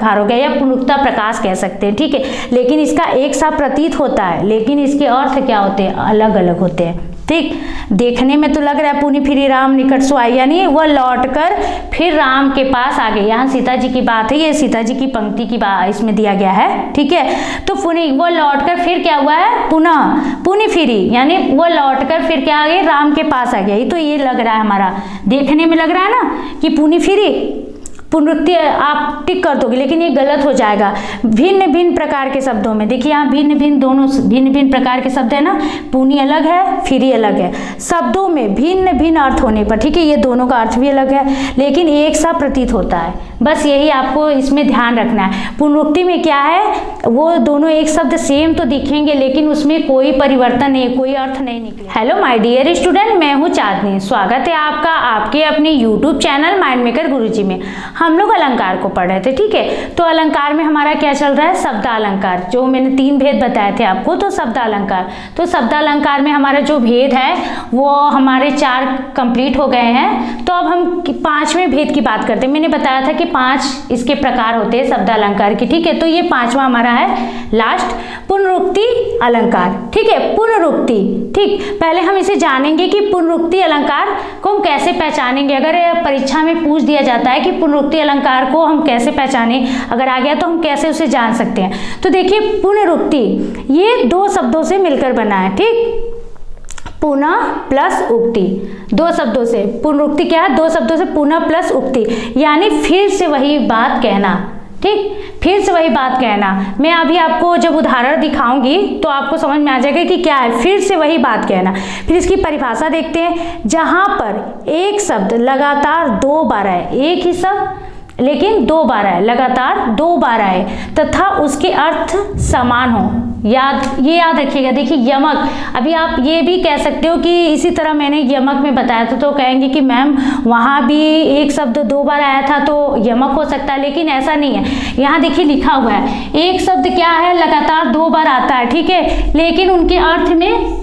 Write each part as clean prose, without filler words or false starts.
अलंकार हो गया या पुनरुक्ता प्रकाश कह सकते हैं, ठीक है। लेकिन इसका एक सा प्रतीत होता है, लेकिन इसके अर्थ क्या होते हैं, अलग अलग होते हैं, ठीक। देखने में तो लग रहा है पुनि फिरी राम निकट सो आई, यानी वह लौटकर फिर राम के पास आ गए। यहाँ सीता जी की बात है, ये सीता जी की पंक्ति की बात इसमें दिया गया है, ठीक है। तो पुनि वह लौटकर फिर क्या हुआ है, पुनः पुनि फिरी, यानी वह लौटकर फिर क्या आ गए, राम के पास आ गया। ये तो ये लग रहा है हमारा, देखने में लग रहा है ना कि पुनि फिरी पुनरुक्ति आप टिक कर दोगे, लेकिन ये गलत हो जाएगा। भिन्न भिन्न प्रकार के शब्दों में देखिए, यहाँ भिन्न भिन्न दोनों भिन्न भिन्न प्रकार के शब्द है ना, पुनि अलग है, फिरी अलग है। शब्दों में भिन्न भिन्न अर्थ होने पर, ठीक है, ये दोनों का अर्थ भी अलग है, लेकिन एक सा प्रतीत होता है। बस यही आपको इसमें ध्यान रखना है। पुनरुक्ति में क्या है, वो दोनों एक शब्द सेम तो दिखेंगे, लेकिन उसमें कोई परिवर्तन नहीं, कोई अर्थ नहीं निकले। हेलो माय डियर स्टूडेंट, मैं हूँ चांदनी। स्वागत है आपका आपके अपने यूट्यूब चैनल माइंड मेकर गुरुजी में। हम लोग अलंकार को पढ़ रहे थे, ठीक है। तो अलंकार में हमारा क्या चल रहा है, शब्दालंकार, जो मैंने 3 भेद बताए थे आपको। तो शब्दालंकार, तो शब्दालंकार में हमारा जो भेद है वो हमारे 4 कंप्लीट हो गए हैं। तो अब हम 5वें भेद की बात करते हैं। मैंने बताया था कि 5 इसके प्रकार होते हैं शब्दालंकार की, ठीक है। तो ये 5वां हमारा है लास्ट, पुनरुक्ति अलंकार, ठीक है। पुनरुक्ति, ठीक। पहले हम इसे जानेंगे कि पुनरुक्ति अलंकार को हम कैसे पहचानेंगे। अगर परीक्षा में पूछ दिया जाता है कि पुनरुक्ति अलंकार को हम कैसे पहचाने, अगर आ गया तो हम कैसे उसे जान सकते हैं। तो देखिए, पुनरुक्ति ये 2 शब्दों से मिलकर बना है, ठीक। पुनः प्लस उक्ति, 2 शब्दों से। पुनरुक्ति क्या है, 2 शब्दों से, पुनः प्लस उक्ति, यानी फिर से वही बात कहना, ठीक। फिर से वही बात कहना। मैं अभी आपको जब उदाहरण दिखाऊंगी तो आपको समझ में आ जाएगा कि क्या है फिर से वही बात कहना। फिर इसकी परिभाषा देखते हैं। जहां पर एक शब्द लगातार 2 बार आए, एक ही शब्द लेकिन 2 बार आए, लगातार 2 बार आए, तथा उसके अर्थ समान हो। ये याद रखिएगा। देखिए, यमक, अभी आप ये भी कह सकते हो कि इसी तरह मैंने यमक में बताया था, तो कहेंगे कि मैम वहाँ भी एक शब्द 2 बार आया था तो यमक हो सकता है, लेकिन ऐसा नहीं है। यहाँ देखिए लिखा हुआ है, एक शब्द क्या है, लगातार 2 बार आता है, ठीक है, लेकिन उनके अर्थ में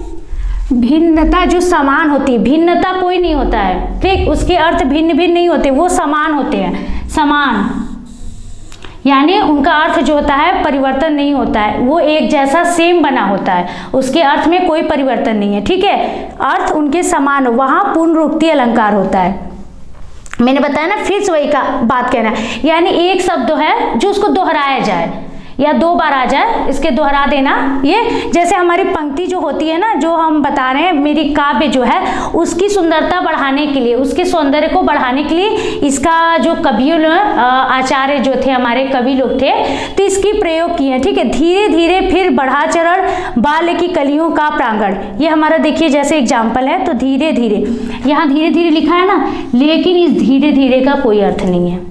भिन्नता जो समान होती है, भिन्नता कोई नहीं होता है, ठीक। उसके अर्थ भिन्न भिन्न नहीं होते, वो समान होते हैं, समान, यानी उनका अर्थ जो होता है परिवर्तन नहीं होता है, वो एक जैसा सेम बना होता है, उसके अर्थ में कोई परिवर्तन नहीं है, ठीक है। अर्थ उनके समान हो, वहाँ पुनरुक्ति अलंकार होता है। मैंने बताया ना, फिर से वही का बात कहना, यानी एक शब्द है जो उसको दोहराया जाए या 2 बार आ जाए, इसके दोहरा देना। ये जैसे हमारी पंक्ति जो होती है ना, जो हम बता रहे हैं, मेरी काव्य जो है उसकी सुंदरता बढ़ाने के लिए, उसके सौंदर्य को बढ़ाने के लिए इसका जो कवियों आचार्य जो थे, हमारे कवि लोग थे, तो इसकी प्रयोग किए, ठीक है। धीरे धीरे फिर बढ़ा चरण, बाल की कलियों का प्रांगण, ये हमारा देखिए जैसे एग्जाम्पल है। तो धीरे धीरे, यहाँ धीरे धीरे लिखा है ना, लेकिन इस धीरे धीरे का कोई अर्थ नहीं है,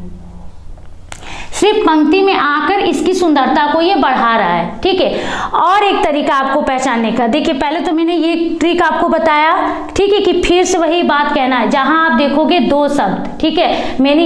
सिर्फ पंक्ति में आकर इसकी सुंदरता को ये बढ़ा रहा है, ठीक है। और एक तरीका आपको पहचानने का, देखिए पहले तो मैंने ये ट्रिक आपको बताया, ठीक है, कि फिर से वही बात कहना है। जहां आप देखोगे 2 शब्द, ठीक है, मैंने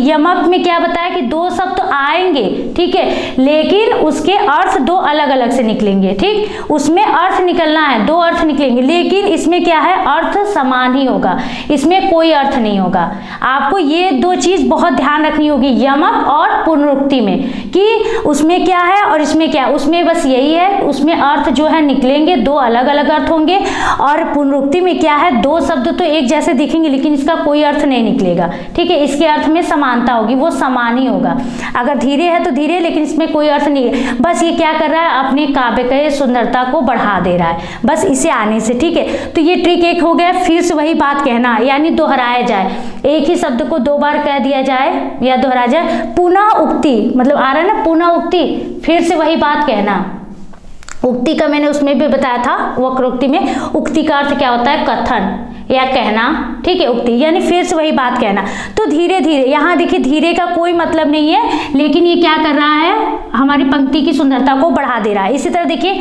यमक में क्या बताया कि 2 शब्द तो आएंगे, ठीक है, लेकिन उसके अर्थ 2 अलग अलग से निकलेंगे, ठीक। उसमें अर्थ निकलना है, 2 अर्थ निकलेंगे, लेकिन इसमें क्या है, अर्थ समान ही होगा, इसमें कोई अर्थ नहीं होगा। आपको ये 2 चीज बहुत ध्यान रखनी होगी, यमक और पुनरुक्ति में, कि उसमें क्या है और इसमें क्या है। उसमें बस यही है, उसमें अर्थ जो है निकलेंगे, 2 अलग अलग अर्थ होंगे, और पुनरुक्ति में क्या है, 2 शब्द तो एक जैसे दिखेंगे, लेकिन इसका कोई अर्थ नहीं निकलेगा, ठीक है। इसके अर्थ में समानता होगी, वो समान ही होगा। अगर धीरे है तो धीरे, लेकिन इसमें कोई अर्थ नहीं है, बस ये क्या कर रहा है, अपने काव्य के सुंदरता को बढ़ा दे रहा है, बस इसे आने से, ठीक है। तो ये ट्रिक एक हो गया, फिर से वही बात कहना, यानी दोहराया जाए, एक ही शब्द को 2 बार कह दिया जाए या दोहराया जाए। पुनः उक्ति, मतलब आ रहा है ना, पुनः उक्ति, फिर से वही बात कहना। उक्ति का मैंने उसमें भी बताया था, वक्रोक्ति में। उक्ति का अर्थ क्या होता है, कथन या कहना, ठीक है। उक्ति यानी फिर से वही बात कहना। तो धीरे धीरे, यहाँ देखिए धीरे का कोई मतलब नहीं है, लेकिन ये क्या कर रहा है, हमारी पंक्ति की सुंदरता को बढ़ा दे रहा है। इसी तरह देखिए,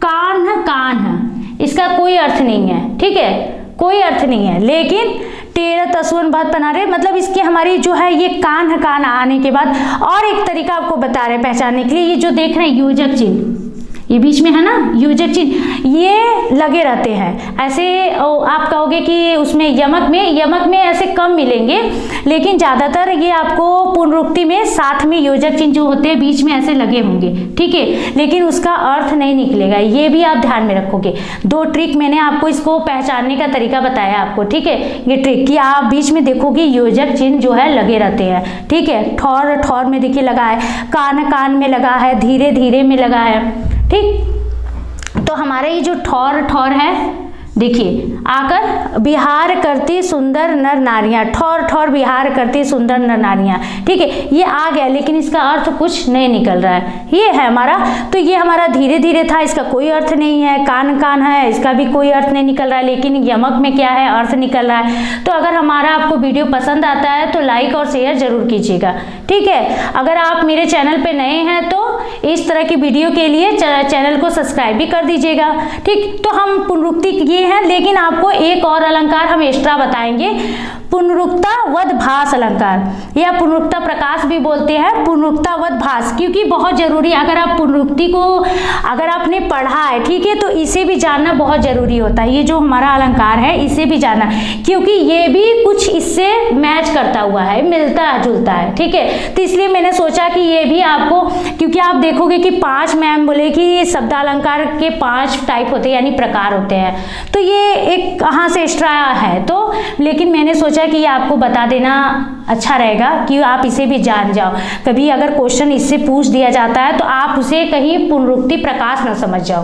कान्ह, इसका कोई अर्थ नहीं है, ठीक है, कोई अर्थ नहीं है, लेकिन टेढ़ तसवन बात बना रहे, मतलब इसकी हमारी जो है ये कान आने के बाद और एक तरीका आपको बता रहे पहचानने के लिए। ये जो देख रहे हैं योजक चिन्ह, ये बीच में है ना योजक चिन्ह, ये लगे रहते हैं। ऐसे आप कहोगे कि उसमें यमक में ऐसे कम मिलेंगे, लेकिन ज़्यादातर ये आपको पुनरुक्ति में साथ में योजक चिन्ह जो होते हैं बीच में ऐसे लगे होंगे, ठीक है, लेकिन उसका अर्थ नहीं निकलेगा। ये भी आप ध्यान में रखोगे। 2 ट्रिक मैंने आपको इसको पहचानने का तरीका बताया आपको, ठीक है। ये ट्रिक कि आप बीच में देखोगे योजक चिन्ह जो है लगे रहते हैं, ठीक है। ठौर ठौर में देखिए लगा है, कान कान में लगा है, धीरे धीरे में लगा है, ठीक। तो हमारे ये जो ठौर ठौर है, देखिए आकर विहार करती सुंदर नर नारियां, ठौर ठौर विहार करती सुंदर नर नारियां, ठीक है। ये आ गया, लेकिन इसका अर्थ कुछ नहीं निकल रहा है। ये है हमारा, तो ये हमारा धीरे धीरे था, इसका कोई अर्थ नहीं है। कान कान है, इसका भी कोई अर्थ नहीं निकल रहा है, लेकिन यमक में क्या है, अर्थ निकल रहा है। तो अगर हमारा आपको वीडियो पसंद आता है तो लाइक और शेयर जरूर कीजिएगा, ठीक है। अगर आप मेरे चैनल पे नए हैं तो इस तरह की वीडियो के लिए चैनल को सब्सक्राइब भी कर दीजिएगा, ठीक। तो हम पुनरुक्ति ये है, लेकिन आपको एक और अलंकार हम एक्स्ट्रा बताएंगे, पुनरुक्ता वद भास अलंकार या पुनरुक्ता प्रकाश भी बोलते हैं, पुनरुक्ता वद भास, क्योंकि बहुत जरूरी है। अगर आप पुनरुक्ति को अगर आपने पढ़ा है, ठीक है, तो इसे भी जानना बहुत जरूरी होता है। ये जो हमारा अलंकार है इसे भी जानना, क्योंकि ये भी कुछ इससे मैच करता हुआ है, मिलता जुलता है, ठीक है। तो इसलिए मैंने सोचा कि ये भी आपको, क्योंकि आप देखोगे कि 5 मैम बोले कि ये शब्दालंकार के 5 टाइप होते हैं, यानी प्रकार होते हैं, तो ये एक कहाँ से एक्स्ट्रा है, तो लेकिन मैंने सोचा कि ये आपको बता देना अच्छा रहेगा कि आप इसे भी जान जाओ। कभी अगर क्वेश्चन इससे पूछ दिया जाता है तो आप उसे कहीं पुनरुक्ति प्रकाश न समझ जाओ,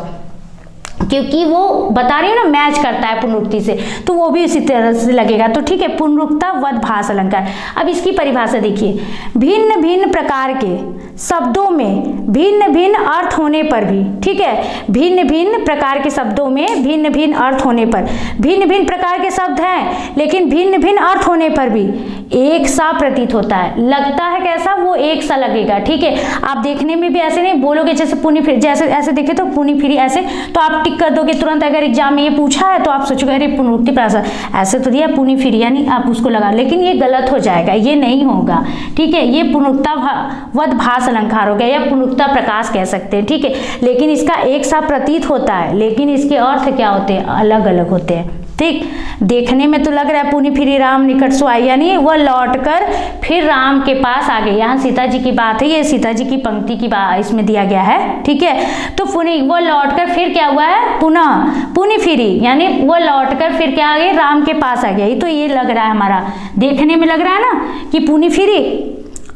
क्योंकि वो बता रही हूँ ना मैच करता है पुनरुक्ति से, तो वो भी इसी तरह से लगेगा। तो ठीक है, पुनरुक्ता वद भास अलंकार। अब इसकी परिभाषा देखिए, भिन्न भिन्न प्रकार के शब्दों में भिन्न भिन्न अर्थ होने पर भी, ठीक है, भिन्न भिन्न प्रकार के शब्दों में भिन्न भिन्न अर्थ होने पर, भिन्न भिन्न प्रकार के शब्द हैं लेकिन भिन्न भिन्न अर्थ होने पर भी एक सा प्रतीत होता है। लगता है कैसा, वो एक सा लगेगा, ठीक है। आप देखने में भी ऐसे नहीं बोलोगे जैसे पुनी फिर, जैसे ऐसे देखे तो पुनी फिरी ऐसे, तो आप टिक कर दोगे तुरंत। अगर एग्जाम में ये पूछा है तो आप सोचोगे अरे पुनरुक्ति प्रासा ऐसे तो दिया पुनी फिरी, यानी आप उसको लगा, लेकिन ये गलत हो जाएगा, ये नहीं होगा, ठीक है। ये पुनरुक्ता वद भास अलंकार हो गया या पुनरुक्ता प्रकाश कह सकते हैं, ठीक है। लेकिन इसका एक सा प्रतीत होता है, लेकिन इसके अर्थ क्या होते हैं, अलग अलग होते हैं, ठीक। देखने में तो लग रहा है पुनी फिरी राम निकट सो आई, यानी वह लौटकर फिर राम के पास आ गए। यहाँ सीता जी की बात है, ये सीता जी की पंक्ति की बात इसमें दिया गया है, ठीक है। तो पुनी वो लौटकर फिर क्या हुआ है, पुनः पुनी फिरी, यानी वो लौटकर फिर क्या आ गए, राम के पास आ गया। तो ये लग रहा है हमारा, देखने में लग रहा है ना कि पुनी फिरी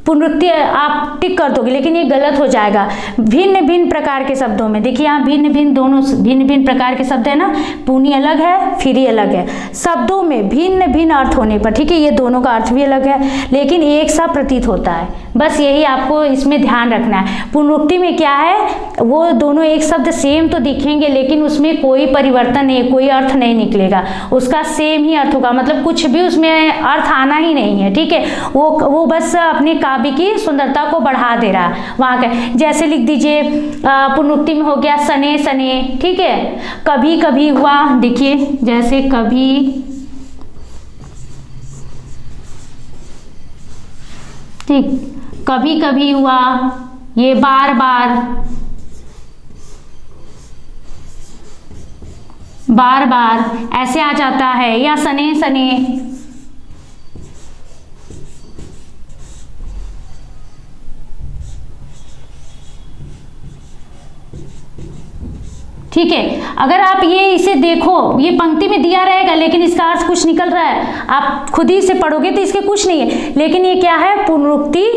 पुनरुक्ति आप टिक कर दोगे, लेकिन ये गलत हो जाएगा। भिन्न भिन्न प्रकार के शब्दों में, देखिए यहाँ भिन्न भिन्न दोनों भिन्न भिन्न प्रकार के शब्द है ना, पुनी अलग है फिरी अलग है, शब्दों में भिन्न भिन्न अर्थ होने पर, ठीक है, ये दोनों का अर्थ भी अलग है लेकिन एक सा प्रतीत होता है। बस यही आपको इसमें ध्यान रखना है। पुनरुक्ति में क्या है, वो दोनों एक शब्द सेम तो दिखेंगे लेकिन उसमें कोई परिवर्तन नहीं, कोई अर्थ नहीं निकलेगा, उसका सेम ही अर्थ होगा, मतलब कुछ भी उसमें अर्थ आना ही नहीं है, ठीक है। वो बस अपने काव्य की सुंदरता को बढ़ा दे रहा है वहां का। जैसे लिख दीजिए पुनरुक्ति में हो गया सने सने, ठीक है, कभी कभी हुआ, देखिए जैसे कभी, ठीक, कभी कभी हुआ, ये बार बार, बार बार ऐसे आ जाता है, या सने सने, ठीक है। अगर आप ये इसे देखो, ये पंक्ति में दिया रहेगा लेकिन इसका अर्थ कुछ निकल रहा है, आप खुद ही से पढ़ोगे तो इसके कुछ नहीं है, लेकिन ये क्या है, पुनरुक्ति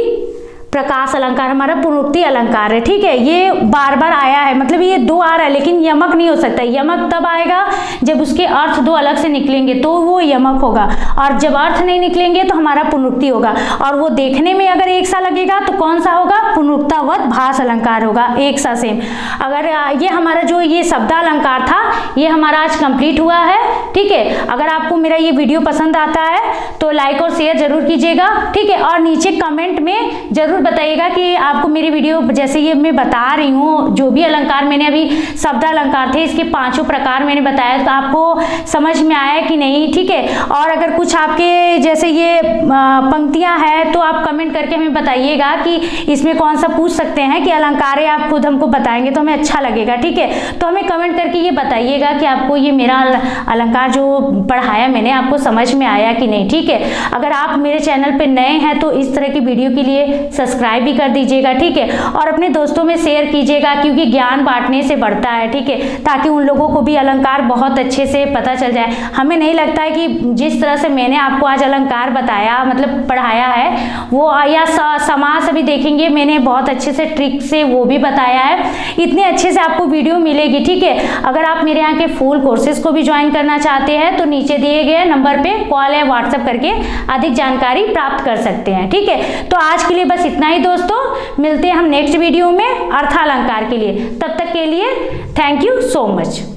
प्रकाश अलंकार हमारा पुनरुक्ति अलंकार है, ठीक है। ये बार बार आया है, मतलब ये 2 आ रहा है लेकिन यमक नहीं हो सकता। यमक तब आएगा जब उसके अर्थ 2 अलग से निकलेंगे तो वो यमक होगा, और जब अर्थ नहीं निकलेंगे तो हमारा पुनरुक्ति होगा। और वो देखने में अगर एक सा लगेगा तो कौन सा होगा, पुनरुक्तावत भास अलंकार होगा, एक सा सेम। अगर ये हमारा जो ये शब्दालंकार था ये हमारा आज कंप्लीट हुआ है, ठीक है। अगर आपको मेरा ये वीडियो पसंद आता है तो लाइक और शेयर जरूर कीजिएगा, ठीक है। और नीचे कमेंट में जरूर बताइएगा कि आपको मेरी वीडियो जैसे ये मैं बता रही हूँ, जो भी अलंकार मैंने अभी शब्द अलंकार थे इसके 5 प्रकार मैंने बताया, तो आपको समझ में आया कि नहीं, ठीक है। और अगर कुछ आपके जैसे ये पंक्तियां हैं तो आप कमेंट करके हमें बताइएगा कि इसमें कौन सा पूछ सकते हैं कि अलंकार है, आप खुद हमको बताएंगे तो हमें अच्छा लगेगा, ठीक है। तो हमें कमेंट करके ये बताइएगा कि आपको ये मेरा अलंकार जो पढ़ाया मैंने आपको समझ में आया कि नहीं, ठीक है। अगर आप मेरे चैनल पे नए हैं तो इस तरह की वीडियो के लिए सब्सक्राइब भी कर दीजिएगा, ठीक है। और अपने दोस्तों में शेयर कीजिएगा, क्योंकि ज्ञान बांटने से बढ़ता है, ठीक है, ताकि उन लोगों को भी अलंकार बहुत अच्छे से पता चल जाए। हमें नहीं लगता है कि जिस तरह से मैंने आपको आज अलंकार बताया मतलब पढ़ाया है वो, या समास अभी देखेंगे मैंने बहुत अच्छे से ट्रिक से वो भी बताया है, इतने अच्छे से आपको वीडियो मिलेगी, ठीक है। अगर आप मेरे यहाँ के फुल कोर्सेज को भी ज्वाइन करना चाहते हैं तो नीचे दिए गए नंबर पे कॉल या व्हाट्सएप करके अधिक जानकारी प्राप्त कर सकते हैं, ठीक है। तो आज के लिए बस इतना ही दोस्तों, मिलते हैं हम नेक्स्ट वीडियो में अर्थालंकार के लिए। तब तक के लिए थैंक यू सो मच।